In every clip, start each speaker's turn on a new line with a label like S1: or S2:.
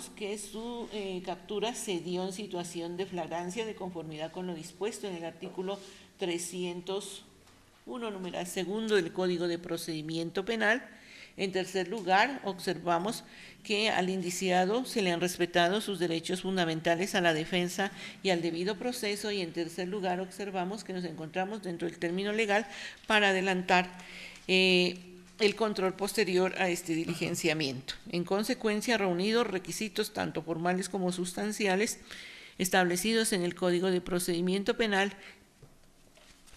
S1: que su captura se dio en situación de flagrancia de conformidad con lo dispuesto en el artículo 301, numeral segundo del Código de Procedimiento Penal. En tercer lugar, observamos que al indiciado se le han respetado sus derechos fundamentales a la defensa y al debido proceso, y en tercer lugar observamos que nos encontramos dentro del término legal para adelantar el control posterior a este diligenciamiento. En consecuencia, reunidos requisitos tanto formales como sustanciales establecidos en el Código de Procedimiento Penal,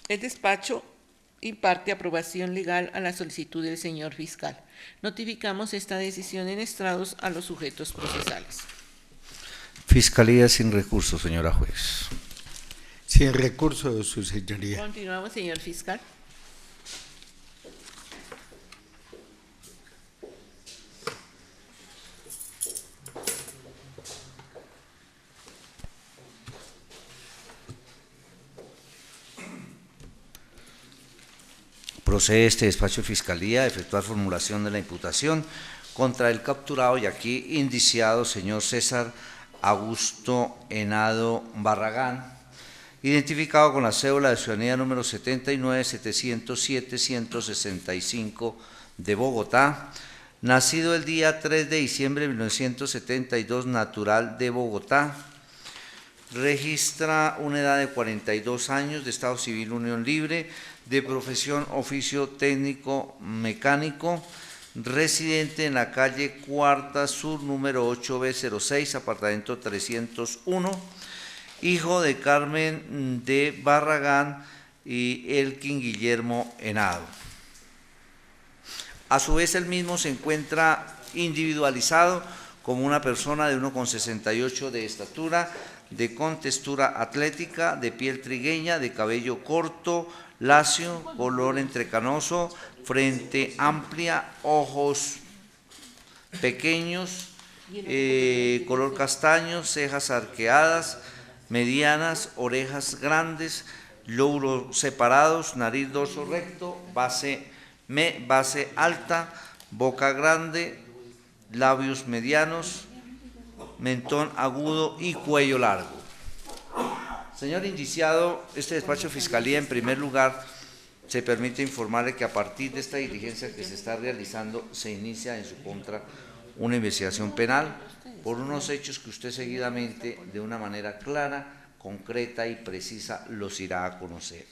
S1: el despacho imparte aprobación legal a la solicitud del señor fiscal. Notificamos esta decisión en estrados a los sujetos procesales.
S2: Fiscalía sin recurso, señora juez.
S3: Sin recurso, su señoría.
S1: Continuamos, señor fiscal.
S2: Procede este despacho de Fiscalía a efectuar formulación de la imputación contra el capturado y aquí indiciado señor César Augusto Henado Barragán, identificado con la cédula de ciudadanía número 79-707-165 de Bogotá, nacido el día 3 de diciembre de 1972, natural de Bogotá, registra una edad de 42 años, de estado civil unión libre, de profesión oficio técnico mecánico, residente en la calle Cuarta Sur, número 8B06, apartamento 301, hijo de Carmen de Barragán y Elkin Guillermo Henado. A su vez, el mismo se encuentra individualizado como una persona de 1,68 de estatura, de contextura atlética, de piel trigueña, de cabello corto, lacio, color entrecanoso, frente amplia, ojos pequeños, color castaño, cejas arqueadas, medianas, orejas grandes, lóbulos separados, nariz dorso recto, base alta, boca grande, labios medianos, mentón agudo y cuello largo. Señor indiciado, este despacho de Fiscalía, en primer lugar, se permite informarle que a partir de esta diligencia que se está realizando, se inicia en su contra una investigación penal por unos hechos que usted seguidamente, de una manera clara, concreta y precisa, los irá a conocer.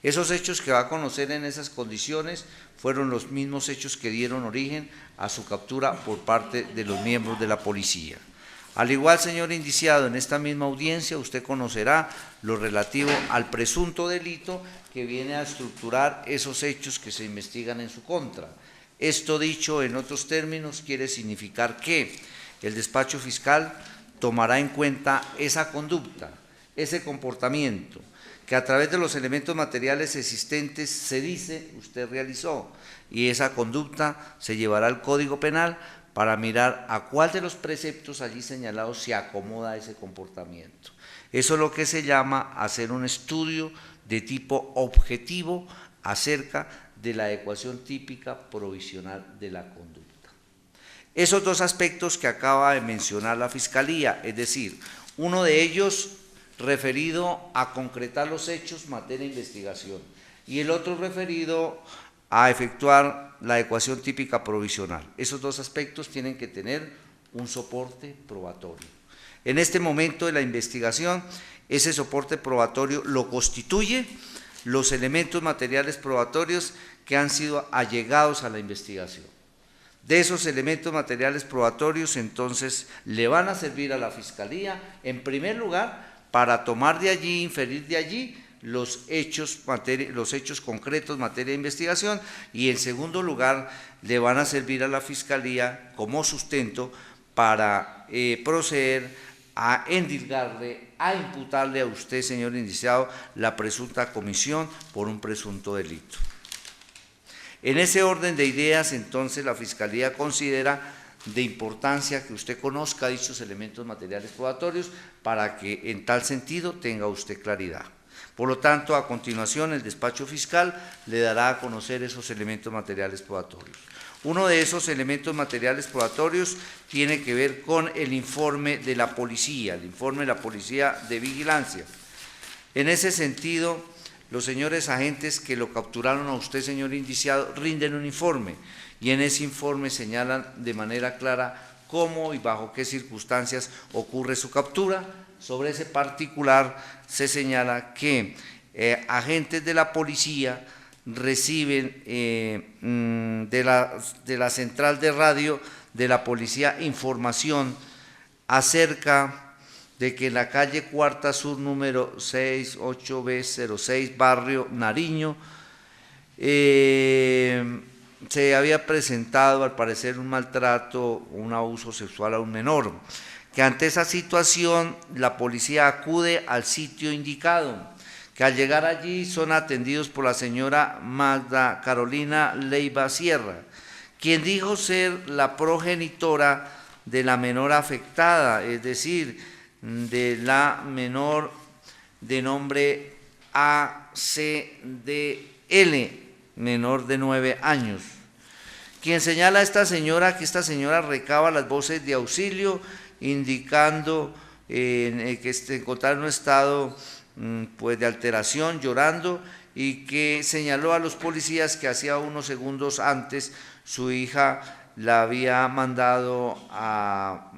S2: Esos hechos que va a conocer en esas condiciones fueron los mismos hechos que dieron origen a su captura por parte de los miembros de la policía. Al igual, señor indiciado, en esta misma audiencia usted conocerá lo relativo al presunto delito que viene a estructurar esos hechos que se investigan en su contra. Esto, dicho en otros términos, quiere significar que el despacho fiscal tomará en cuenta esa conducta, ese comportamiento, que a través de los elementos materiales existentes se dice usted realizó, y esa conducta se llevará al Código Penal para mirar a cuál de los preceptos allí señalados se acomoda a ese comportamiento. Eso es lo que se llama hacer un estudio de tipo objetivo acerca de la adecuación típica provisional de la conducta. Esos dos aspectos que acaba de mencionar la Fiscalía, es decir, uno de ellos referido a concretar los hechos, materia de investigación, y el otro referido a efectuar la adecuación típica provisional. Esos dos aspectos tienen que tener un soporte probatorio. En este momento de la investigación, ese soporte probatorio lo constituye los elementos materiales probatorios que han sido allegados a la investigación. De esos elementos materiales probatorios, entonces, le van a servir a la Fiscalía, en primer lugar, para tomar de allí, inferir de allí, los hechos concretos en materia de investigación, y en segundo lugar le van a servir a la Fiscalía como sustento para proceder a endilgarle, a imputarle a usted, señor indiciado, la presunta comisión por un presunto delito. En ese orden de ideas, entonces, la Fiscalía considera de importancia que usted conozca dichos elementos materiales probatorios para que en tal sentido tenga usted claridad. Por lo tanto, a continuación, el despacho fiscal le dará a conocer esos elementos materiales probatorios. Uno de esos elementos materiales probatorios tiene que ver con el informe de la policía, el informe de la policía de vigilancia. En ese sentido, los señores agentes que lo capturaron a usted, señor indiciado, rinden un informe y en ese informe señalan de manera clara cómo y bajo qué circunstancias ocurre su captura. Sobre ese particular se señala que agentes de la policía reciben de la central de radio de la policía información acerca de que en la calle Cuarta Sur número 68B06, barrio Nariño, se había presentado al parecer un maltrato, un abuso sexual a un menor, que ante esa situación la policía acude al sitio indicado, que al llegar allí son atendidos por la señora Magda Carolina Leiva Sierra, quien dijo ser la progenitora de la menor afectada, es decir, de la menor de nombre ACDL, menor de 9 años, quien señala a esta señora que esta señora recaba las voces de auxilio, indicando que se encontraba en un estado pues de alteración, llorando, y que señaló a los policías que hacía unos segundos antes su hija la había mandado a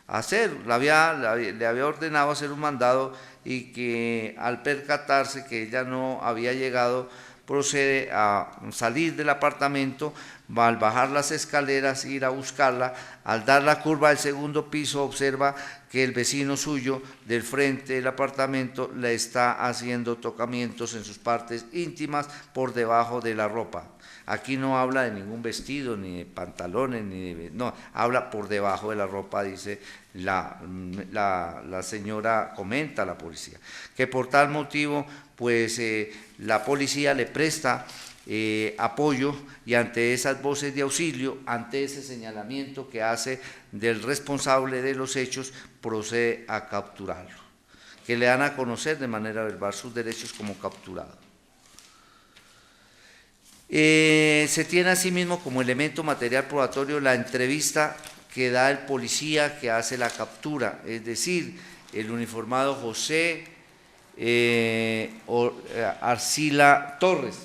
S2: hacer, le había ordenado hacer un mandado y que al percatarse que ella no había llegado, procede a salir del apartamento, va al bajar las escaleras, ir a buscarla. Al dar la curva al segundo piso observa que el vecino suyo del frente del apartamento le está haciendo tocamientos en sus partes íntimas por debajo de la ropa. Aquí no habla de ningún vestido, ni de pantalones, no, habla por debajo de la ropa, dice la señora, comenta a la policía, que por tal motivo, pues la policía le presta apoyo y ante esas voces de auxilio, ante ese señalamiento que hace del responsable de los hechos, procede a capturarlo, que le dan a conocer de manera verbal sus derechos como capturado. Se tiene asimismo como elemento material probatorio la entrevista que da el policía que hace la captura, es decir, el uniformado José Arcila Torres.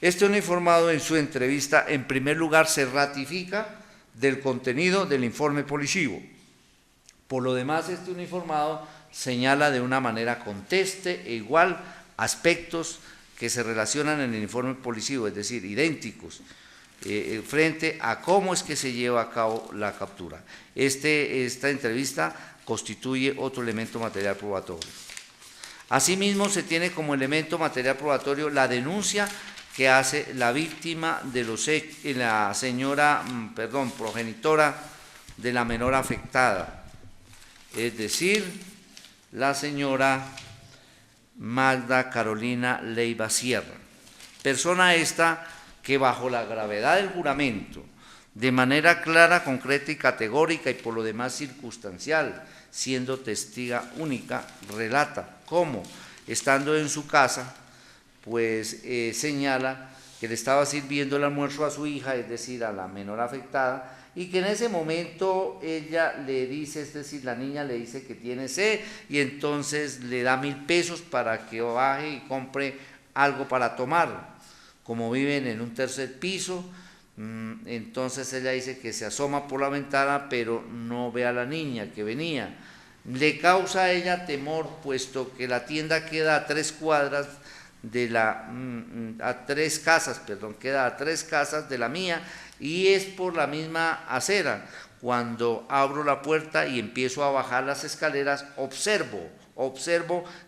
S2: Este uniformado en su entrevista, en primer lugar, se ratifica del contenido del informe policivo. Por lo demás, este uniformado señala de una manera conteste e igual aspectos que se relacionan en el informe policivo, es decir, idénticos, frente a cómo es que se lleva a cabo la captura. Esta entrevista constituye otro elemento material probatorio. Asimismo, se tiene como elemento material probatorio la denuncia que hace la víctima de la señora, progenitora de la menor afectada, es decir, la señora Magda Carolina Leiva Sierra, persona esta que bajo la gravedad del juramento, de manera clara, concreta y categórica y por lo demás circunstancial, siendo testiga única, relata cómo, estando en su casa, pues señala que le estaba sirviendo el almuerzo a su hija, es decir, a la menor afectada, y que en ese momento ella le dice, es decir, la niña le dice que tiene sed y entonces le da 1.000 pesos para que baje y compre algo para tomar. Como viven en un tercer piso, entonces ella dice que se asoma por la ventana pero no ve a la niña que venía. Le causa a ella temor puesto que la tienda queda a 3 cuadras queda a 3 casas de la mía y es por la misma acera. Cuando abro la puerta y empiezo a bajar las escaleras, observo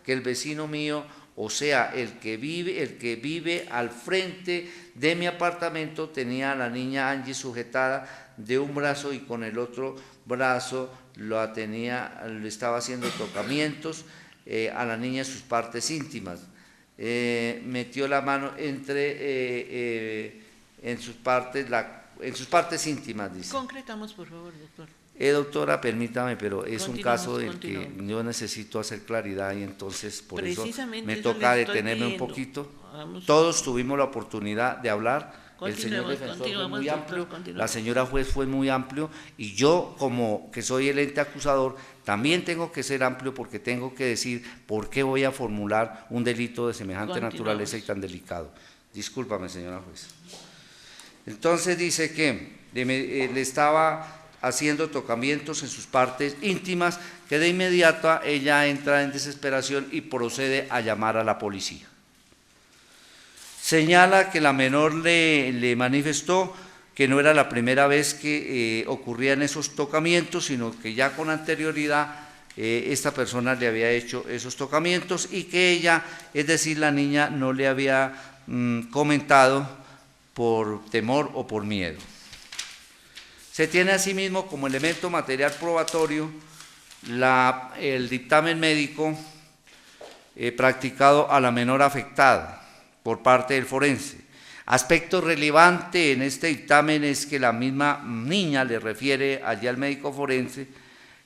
S2: que el vecino mío, o sea, el que vive al frente de mi apartamento, tenía a la niña Angie sujetada de un brazo y con el otro brazo le estaba haciendo tocamientos a la niña en sus partes íntimas. Metió la mano en sus partes íntimas, dice.
S1: Concretamos, por favor, doctor.
S2: Doctora, permítame, pero es un caso en que
S1: Continuamos.
S2: yo necesito hacer claridad y entonces por eso
S1: Precisamente
S2: me
S1: eso
S2: toca
S1: le estoy
S2: detenerme un
S1: pidiendo.
S2: poquito.
S1: Vamos.
S2: Todos tuvimos la oportunidad de hablar. El señor
S1: Continuemos,
S2: defensor fue
S1: continuemos,
S2: muy
S1: doctor,
S2: amplio,
S1: continuemos.
S2: la señora juez fue muy amplio y yo, como que soy el ente acusador, también tengo que ser amplio porque tengo que decir por qué voy a formular un delito de semejante
S1: Continuamos.
S2: naturaleza y tan delicado. Discúlpame, señora juez. Entonces dice que le estaba haciendo tocamientos en sus partes íntimas, que de inmediato ella entra en desesperación y procede a llamar a la policía. Señala que la menor le manifestó que no era la primera vez que ocurrían esos tocamientos, sino que ya con anterioridad esta persona le había hecho esos tocamientos y que ella, es decir, la niña, no le había comentado por temor o por miedo. Se tiene asimismo como elemento material probatorio el dictamen médico practicado a la menor afectada por parte del forense. Aspecto relevante en este dictamen es que la misma niña le refiere allí al médico forense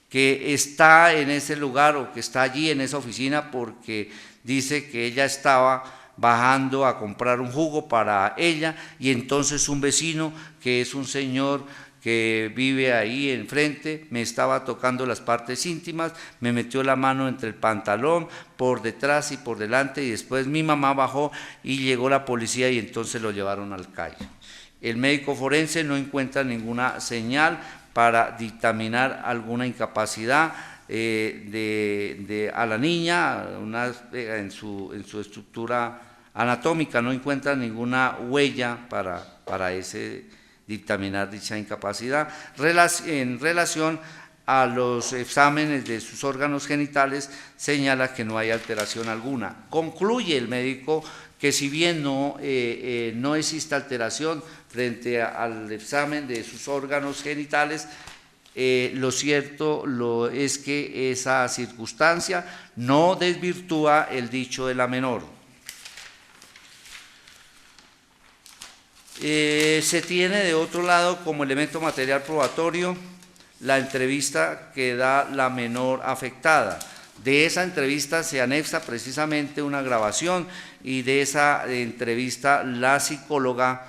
S2: que está en ese lugar o que está allí en esa oficina porque dice que ella estaba bajando a comprar un jugo para ella y entonces un vecino, que es un señor que vive ahí enfrente, me estaba tocando las partes íntimas, me metió la mano entre el pantalón, por detrás y por delante, y después mi mamá bajó y llegó la policía y entonces lo llevaron al CAI. El médico forense no encuentra ninguna señal para dictaminar alguna incapacidad a la niña, en su estructura anatómica, no encuentra ninguna huella para dictaminar dicha incapacidad. En relación a los exámenes de sus órganos genitales, señala que no hay alteración alguna. Concluye el médico que si bien no existe alteración frente al examen de sus órganos genitales, lo cierto es que esa circunstancia no desvirtúa el dicho de la menor. Se tiene de otro lado como elemento material probatorio la entrevista que da la menor afectada. De esa entrevista se anexa precisamente una grabación y de esa entrevista la psicóloga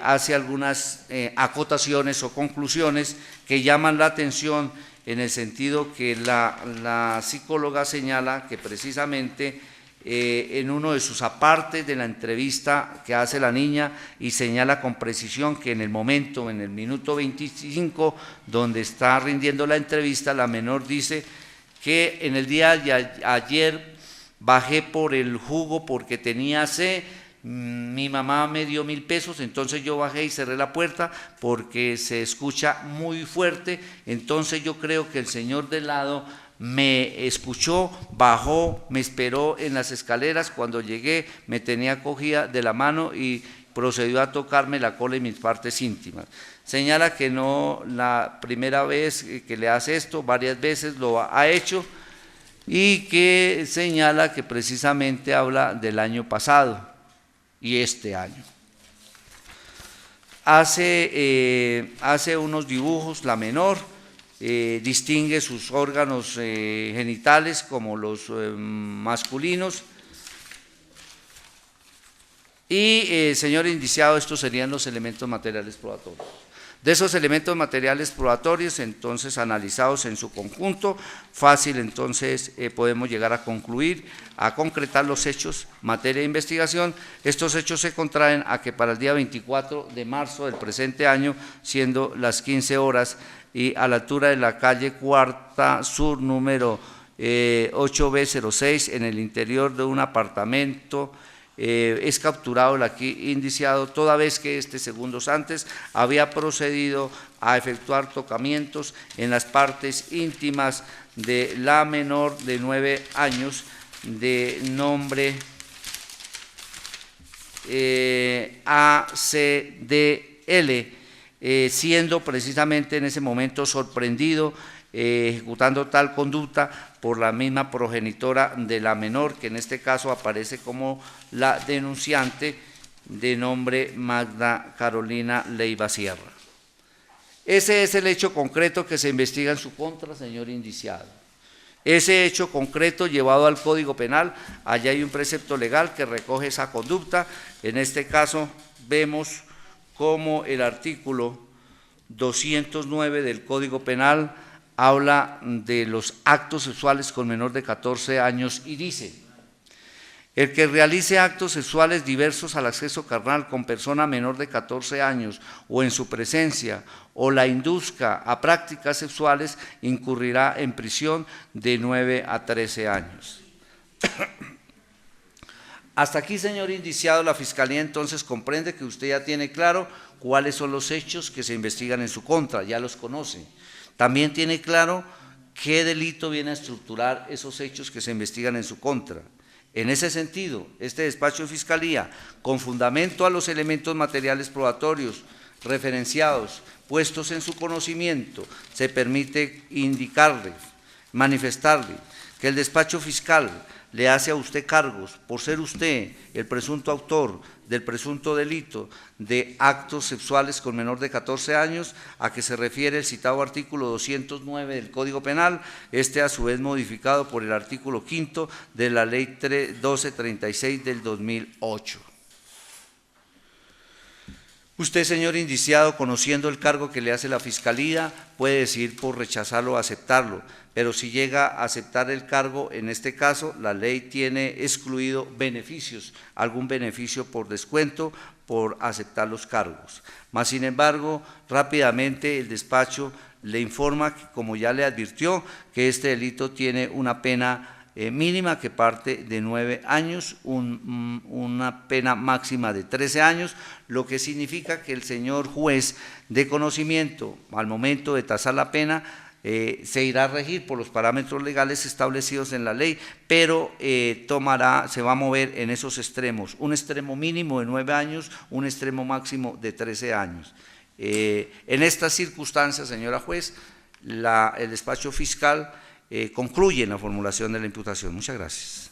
S2: hace algunas acotaciones o conclusiones que llaman la atención en el sentido que la psicóloga señala que precisamente en uno de sus apartes de la entrevista que hace la niña y señala con precisión que en el minuto 25, donde está rindiendo la entrevista, la menor dice que en el día de ayer bajé por el jugo porque tenía sed, mi mamá me dio 1.000 pesos, entonces yo bajé y cerré la puerta porque se escucha muy fuerte, entonces yo creo que el señor del lado me escuchó, bajó, me esperó en las escaleras, cuando llegué me tenía cogida de la mano y procedió a tocarme la cola y mis partes íntimas. Señala que no la primera vez que le hace esto, varias veces lo ha hecho y que señala que precisamente habla del año pasado y este año. Hace unos dibujos la menor, distingue sus órganos genitales como los masculinos y, señor indiciado, estos serían los elementos materiales probatorios. De esos elementos materiales probatorios, entonces, analizados en su conjunto, fácil, entonces, podemos llegar a concluir, a concretar los hechos, materia de investigación. Estos hechos se contraen a que para el día 24 de marzo del presente año, siendo las 15 horas, y a la altura de la calle Cuarta Sur, número 8B06, en el interior de un apartamento, es capturado el aquí indiciado, toda vez que segundos antes había procedido a efectuar tocamientos en las partes íntimas de la menor de 9 años de nombre ACDL, siendo precisamente en ese momento sorprendido ejecutando tal conducta por la misma progenitora de la menor, que en este caso aparece como la denunciante, de nombre Magda Carolina Leiva Sierra. Ese es el hecho concreto que se investiga en su contra, señor indiciado. Ese hecho concreto llevado al Código Penal, allá hay un precepto legal que recoge esa conducta. En este caso vemos cómo el artículo 209 del Código Penal habla de los actos sexuales con menor de 14 años y dice: el que realice actos sexuales diversos al acceso carnal con persona menor de 14 años o en su presencia o la induzca a prácticas sexuales incurrirá en prisión de 9 a 13 años. Hasta aquí, señor indiciado, la Fiscalía entonces comprende que usted ya tiene claro cuáles son los hechos que se investigan en su contra, ya los conoce. También tiene claro qué delito viene a estructurar esos hechos que se investigan en su contra. En ese sentido, este despacho de Fiscalía, con fundamento a los elementos materiales probatorios referenciados, puestos en su conocimiento, se permite indicarle, manifestarle que el despacho fiscal le hace a usted cargos por ser usted el presunto autor del presunto delito de actos sexuales con menor de 14 años, a que se refiere el citado artículo 209 del Código Penal, este a su vez modificado por el artículo 5º de la Ley 1236 del 2008. Usted, señor indiciado, conociendo el cargo que le hace la Fiscalía, puede decidir por rechazarlo o aceptarlo, pero si llega a aceptar el cargo, en este caso, la ley tiene excluido beneficios, algún beneficio por descuento por aceptar los cargos. Mas, sin embargo, rápidamente el despacho le informa, que, como ya le advirtió, que este delito tiene una pena mínima que parte de 9 años, una pena máxima de 13 años, lo que significa que el señor juez de conocimiento, al momento de tasar la pena, se irá a regir por los parámetros legales establecidos en la ley, pero se va a mover en esos extremos, un extremo mínimo de 9 años, un extremo máximo de 13 años. En estas circunstancias, señora juez, el despacho fiscal concluye en la formulación de la imputación. Muchas gracias.